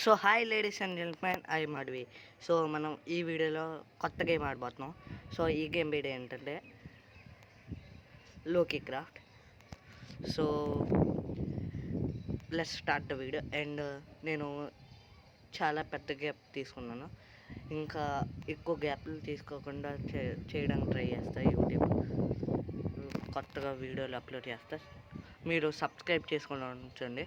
So hi ladies and gentlemen, I Madhavi. So మనం ఈ వీడియోలో కొత్త గేమ్ ఆడబోతున్నాం. సో ఈ గేమ్ వీడియో ఏంటంటే Lokicraft. So let's start the video. And నేను చాలా పెద్ద గ్యాప్ తీసుకున్నాను, ఇంకా ఎక్కువ గ్యాప్లు తీసుకోకుండా చేయడానికి ట్రై చేస్తా. యూట్యూబ్ కొత్తగా వీడియోలు అప్లోడ్ చేస్తా. మీరు సబ్స్క్రైబ్ చేసుకొని ఉంచండి.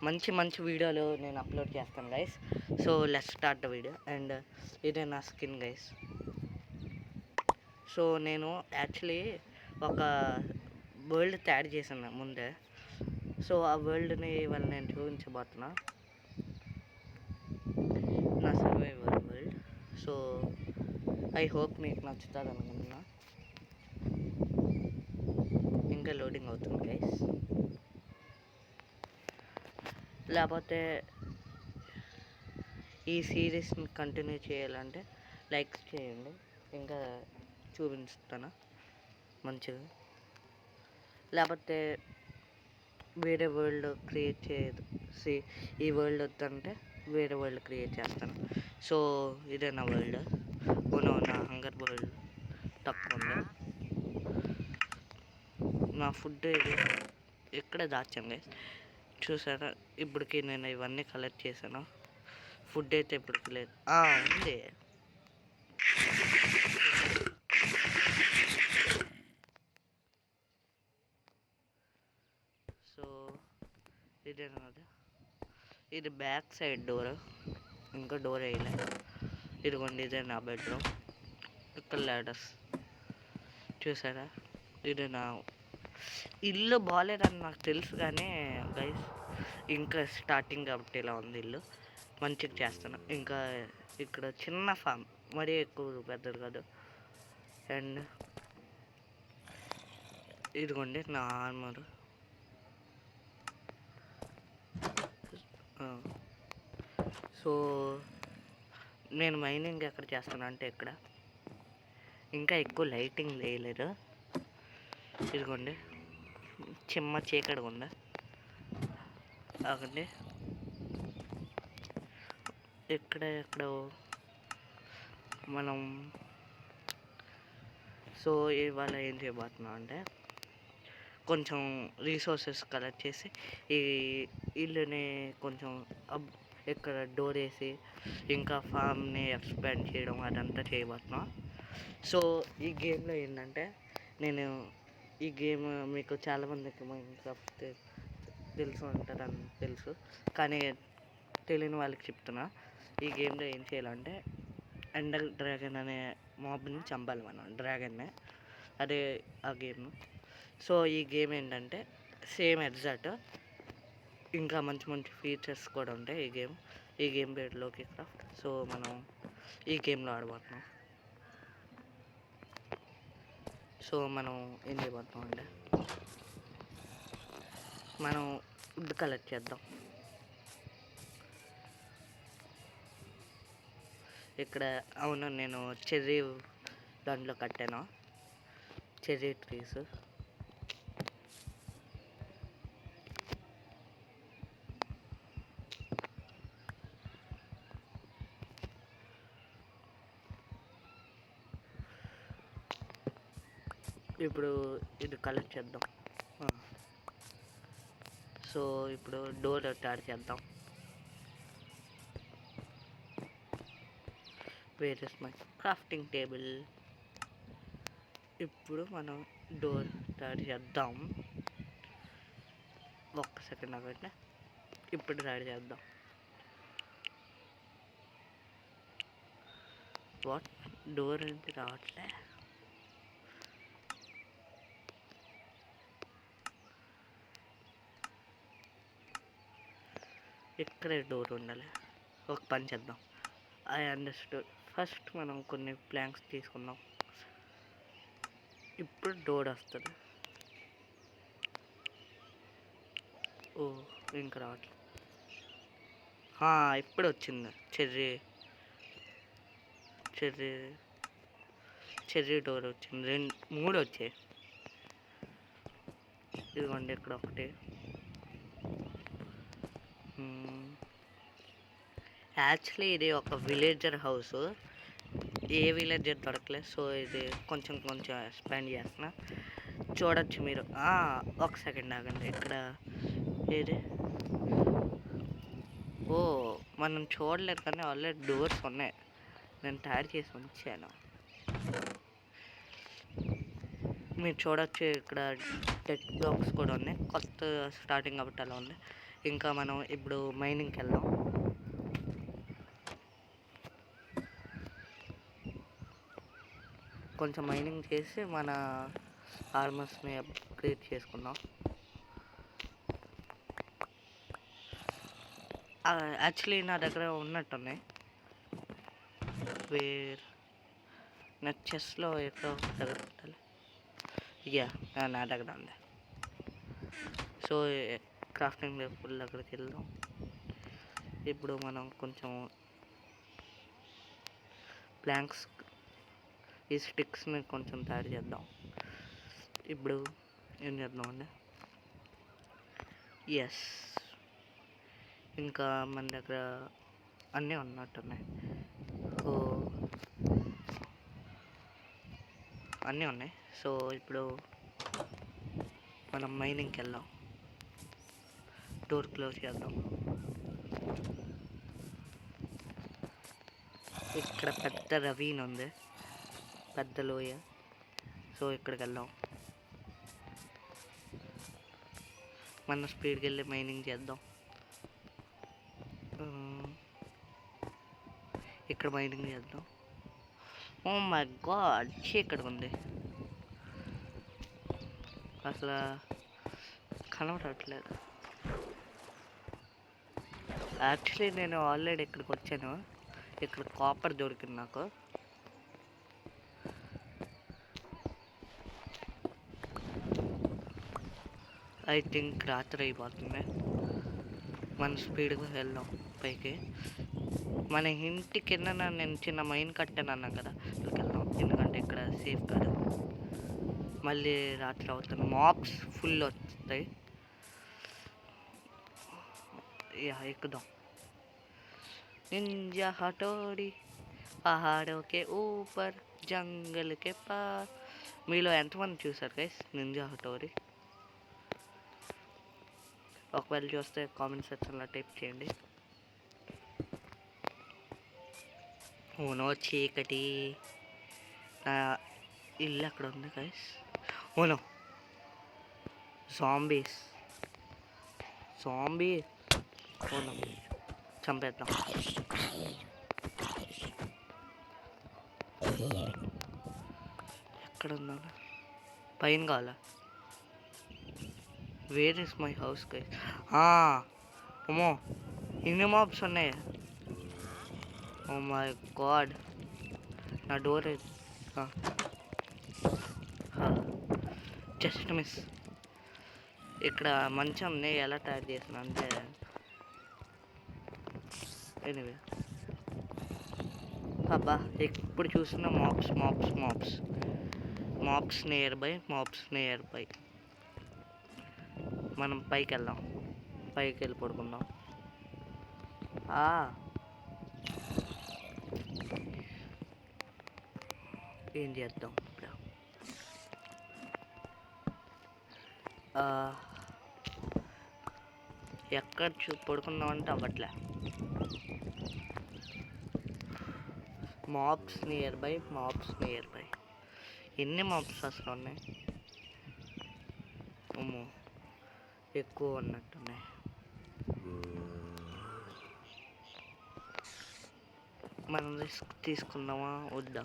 మంచి మంచి వీడియోలు నేను అప్లోడ్ చేస్తాను guys. So let's start the video. And ఇదే నా స్కిన్ గైస్. సో నేను యాక్చువల్లీ ఒక వరల్డ్ తయారు చేశాను ముందే. సో ఆ వరల్డ్ని ఇవాళ నేను చూపించబోతున్నా, నా survival world. So I hope మీకు నచ్చుతుంది అనుకుంటున్నా. ఇంకా లోడింగ్ అవుతుంది గైస్. లేకపోతే ఈ సిరీస్ని కంటిన్యూ చేయాలంటే లైక్స్ చేయండి, ఇంకా చూపిస్తాను మంచిగా. లేకపోతే వేరే వరల్డ్ క్రియేట్ చేసి ఈ వరల్డ్ వద్దంటే వేరే వరల్డ్ క్రియేట్ చేస్తాను. సో ఇదే నా వరల్డ్. నా హంగర్ వరల్డ్ తక్కువ ఉంది. నా ఫుడ్ ఇక్కడే దాచాను గైస్. చూసారా, ఇప్పటికి నేను ఇవన్నీ కలెక్ట్ చేశాను. ఫుడ్ అయితే ఇప్పటికి లేదు, ఉంది. సో ఇదేనది, ఇది బ్యాక్ సైడ్ డోర్, ఇంకా డోర్ వేయలేదు. ఇదిగోండి, ఇదే నా బెడ్రూమ్. ఇక్కడ లాడర్స్ చూసారా. ఇది నా ఇల్లు బాగాలేదని నాకు తెలుసు, కానీ గైస్ ఇంకా స్టార్టింగ్ కాబట్టి ఇలా ఉంది ఇల్లు. మంచిగా చేస్తాను. ఇంకా ఇక్కడ చిన్న ఫామ్, మరీ ఎక్కువ పెద్దది కాదు. అండ్ ఇదిగోండి నా ఆర్మర్. సో నేను మైనింగ్ ఎక్కడ చేస్తాను అంటే ఇక్కడ. ఇంకా ఎక్కువ లైటింగ్ వేయలేదు. ఇదిగోండి చిమ్మ చీకటిగా ఉందా అక్కడి ఎక్కడో మనం. సో ఇవాళ ఏం చేయబోతున్నాం అంటే కొంచెం రీసోర్సెస్ కలెక్ట్ చేసి ఈ ఇల్లుని కొంచెం ఇక్కడ డోర్ వేసి ఇంకా ఫామ్ని ఎక్స్పాండ్ చేయడం అదంతా చేయబోతున్నాం. సో ఈ గేమ్లో ఏంటంటే, నేను ఈ గేమ్ మీకు చాలామందికి మైన్క్రాఫ్ట్ తెలుసు అంటారని తెలుసు, కానీ తెలియని వాళ్ళకి చెప్తున్నా. ఈ గేమ్లో ఏం చేయాలంటే ఎండర్ డ్రాగన్ అనే మాబ్ని చంపాలి మనం, డ్రాగన్నే. అదే ఆ గేమ్. సో ఈ గేమ్ ఏంటంటే సేమ్ ఎగ్జాక్ట్, ఇంకా మంచి మంచి ఫీచర్స్ కూడా ఉంటాయి ఈ గేమ్ పేరు లోకీ క్రాఫ్ట్. సో మనం ఈ గేమ్లో ఆడబోతున్నాం. సో మనం ఏం చేయబోతున్నాం అంటే మనం వుడ్ కలెక్ట్ చేద్దాం. ఇక్కడ అవును, నేను చెర్రీ దాంట్లో కట్టాను, చెర్రీ ట్రీస్. ఇప్పుడు ఇది కలెక్ట్ చేద్దాం. సో ఇప్పుడు డోర్ తయారు చేద్దాం. Where is my crafting table. ఇప్పుడు మనం డోర్ తయారు చేద్దాం. ఒక్క సెకండ్ అవ్వండి, ఇప్పుడు తయారు చేద్దాం. వాట్, డోర్ నుంచి రావట్లే. ఇక్కడే డోర్ ఉండాలి. ఒక పని చేద్దాం. I understood. ఫస్ట్ మనం కొన్ని ప్లాంక్స్ తీసుకుందాం. ఇప్పుడు డోర్ వస్తుంది. ఓ ఇంకా రావట్లేదు. ఇప్పుడు వచ్చింది. చెర్రీ డోర్ వచ్చింది. 3 వచ్చాయి. ఇదిగోండి ఇక్కడ ఒకటి. యాక్చువల్లీ ఇది ఒక విలేజర్ హౌస్. ఏ విలేజర్ దొరకలేదు, సో ఇది కొంచెం కొంచెం ఎక్స్పాండ్ చేస్తున్నా. చూడొచ్చు మీరు. ఒక సెకండ్ ఆగండి. ఇక్కడ ఏది, ఓ మనం చూడలేదు కానీ ఆల్రెడీ డోర్స్ ఉన్నాయి. నేను తయారు చేసి ఉంచాను. మీరు చూడొచ్చు ఇక్కడ టెక్ బ్లాక్స్ కూడా ఉన్నాయి. కొత్త స్టార్టింగ్ కాబట్టి అలా ఉంది. ఇంకా మనం ఇప్పుడు మైనింగ్కి వెళ్దాం. కొంచెం మైనింగ్ చేసి మన ఆర్మర్స్ని అప్గ్రేడ్ చేసుకుందాం. యాక్చువల్లీ నా దగ్గర ఉన్నట్టున్నాయి. నా చెస్లో ఎక్కడో దగ్గర పెట్టాలి. నా దగ్గర ఉంది. సో క్రాఫ్టింగ్ టేబుల్ దగ్గరికి వెళ్దాం. ఇప్పుడు మనం కొంచెం ప్లాంక్స్, ఈ స్టిక్స్ని కొంచెం తయారు చేద్దాం. ఇప్పుడు ఏం చేద్దామండి, ఇంకా మన దగ్గర అన్నీ ఉన్నట్టున్నాయి. సో అన్నీ ఉన్నాయి. సో ఇప్పుడు మనం మైనింగ్కి వెళ్దాం. డోర్ క్లోజ్ చేద్దాం. ఇక్కడ పెద్ద రవీన్ ఉంది, పెద్ద లోయ. సో ఇక్కడికి వెళ్దాం. మనం స్పీడ్కి వెళ్ళి మైనింగ్ చేద్దాం. ఇక్కడ మైనింగ్ చేద్దాం. ఓ మై గాడ్, ఇక్కడ ఉంది. అసలు కనబడట్లేదు. యాక్చువల్లీ నేను ఆల్రెడీ ఇక్కడికి వచ్చాను. ఇక్కడ కాపర్ దొరికింది నాకు. ఐ థింక్ రాత్రి అయిపోతుంది. మనం స్పీడ్గా వెళ్దాం పైకి. మన ఇంటి కింద నేను చిన్న మైన్ కట్టాను అన్నాను కదా, ఇక్కడికి వెళ్దాం. ఎందుకంటే ఇక్కడ సేఫ్ కాదు. మళ్ళీ రాత్రి అవుతుంది. మాబ్స్ ఫుల్ వస్తాయి. ఎక్కుదాం. నింజా హటోడి పహాడో కే ఊపర్ జంగల్ కే పార్. మీలో ఎంతమంది చూసారు గైస్ నింజా హటోడి? ఒకవేళ చూస్తే కామెంట్ సెక్షన్లో టైప్ చేయండి. ఓనో చీకటి. నా ఇల్లు అక్కడ ఉంది గైస్. ఓనో జాంబీస్. ఓనో చంపేద్దాం. ఎక్కడ ఉన్నాను? పైన కావాలా? Where is my house guys? అమ్మో, ఇన్ని మాబ్స్ ఉన్నాయి. ఓ మై గాడ్, నా డోర్ జస్ట్ మిస్. ఇక్కడ మంచం నేను ఎలా తయారు చేసిన అంటే, ఎనివే అబ్బా ఎప్పుడు చూసిన మాప్స్ నియర్ బై. మనం పైకి వెళ్దాం. పైకి వెళ్ళి పడుకుందాం. ఏం చేద్దాం ఇప్పుడు? ఎక్కడ పడుకుందాం అంటే అవ్వట్లే. Mobs nearby. ఎన్ని మాబ్స్ అసలు ఉన్నాయి? అమ్మో, ఎక్కువ ఉన్నట్టున్నాయి. మనం రిస్క్ తీసుకుందామా వద్దా?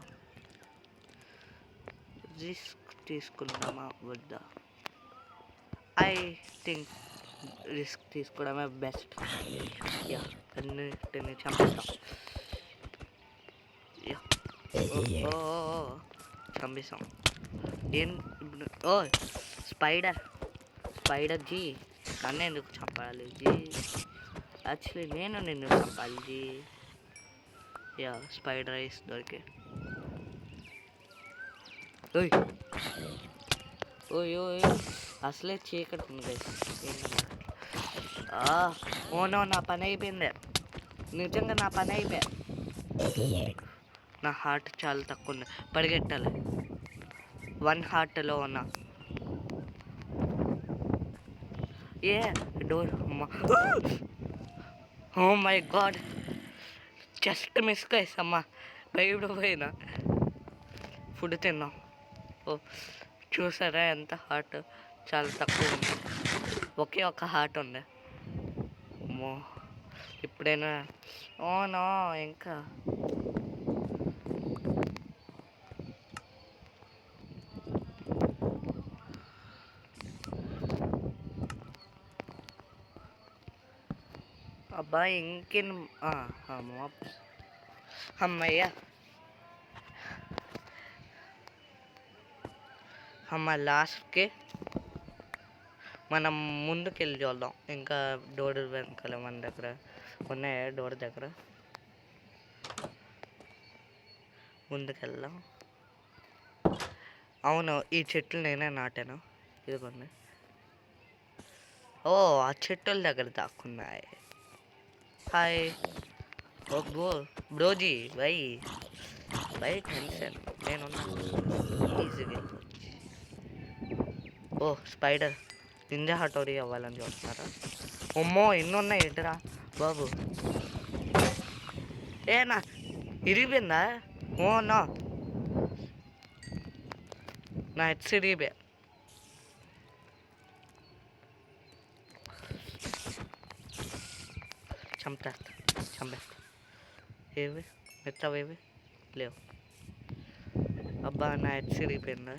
ఐ థింక్ రిస్క్ తీసుకోవడమే బెస్ట్. అన్నిటిని చంపేస్తాం. చంపేస్తాం. స్పైడర్ జీ, నన్ను ఎందుకు చంపాలి జీ? యాక్చువల్లీ నేను నిన్ను చంపాలి జీ. స్పైడర్ ఐస్ దొరికే. ఓయ్ అసలే చీకటి ఉంది గైస్. ఓనో, నా పని అయిపోయింది. నిజంగా నా పని అయిపోయా. నా హార్ట్ చాలా తక్కువ ఉంది, పరిగెట్టాలి. 1 హార్ట్లో ఉన్నా. A door, oh my god, just మిస్గా వేసమ్మా, భయపడిపోయినా. ఫుడ్ తిన్నాం. ఓ చూసారా ఎంత హార్ట్ చాలా తక్కువ ఉంది, ఒకే ఒక హార్ట్ ఉంది. అమ్మో ఇప్పుడైనా ఓనో ఇంకా అబ్బా ఇంకేం అమ్మయ్య లాస్ట్కి మనం ముందుకెళ్ళి చూద్దాం. ఇంకా డోర్ వెనకాల మన దగ్గర ఉన్నాయా, డోర్ దగ్గర ముందుకెళ్దాం. అవును, ఈ చెట్లు నేనే నాటాను, ఇదిగోండి. ఓ ఆ చెట్టుల దగ్గర దాక్కున్నాయి. హాయ్ ఓ బ్రోజీ, బై టెన్షన్, నేనున్నా, ఈజీగా. ఓ స్పైడర్, నింజా హటోరీ అవ్వాలని చూస్తున్నారా? అమ్మో ఎన్ని ఉన్నాయి ఏంటరా బాబు. ఏనా ఇరిగిపోయిందా? ఓ నా హెడ్స్ ఇరిగిపోయా. చంపేస్తా. ఏవి మెత్తవేవి లేవు. అబ్బా నా హెడ్స్ ఇరిగిపోయిందా?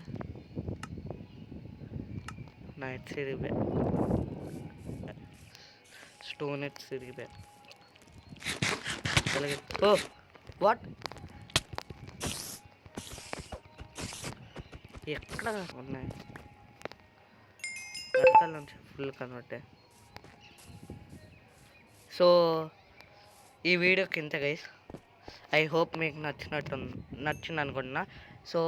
నా హెడ్స్ ఇరిగిపోయా, స్టోన్ హెడ్స్ ఇరిగిపోయా. ఓ వాట్, ఎక్కడ ఉన్నాయి? వెనకాల నుంచి ఫుల్ కనబట్టే. సో ఈ వీడియోకి ఇంత గైస్, ఐ హోప్ మీకు నచ్చింది అనుకుంటున్నా. సో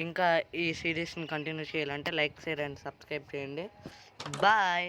ఇంకా ఈ సిరీస్ని కంటిన్యూ చేయాలంటే లైక్, షేర్ అండ్ సబ్స్క్రైబ్ చేయండి. బాయ్.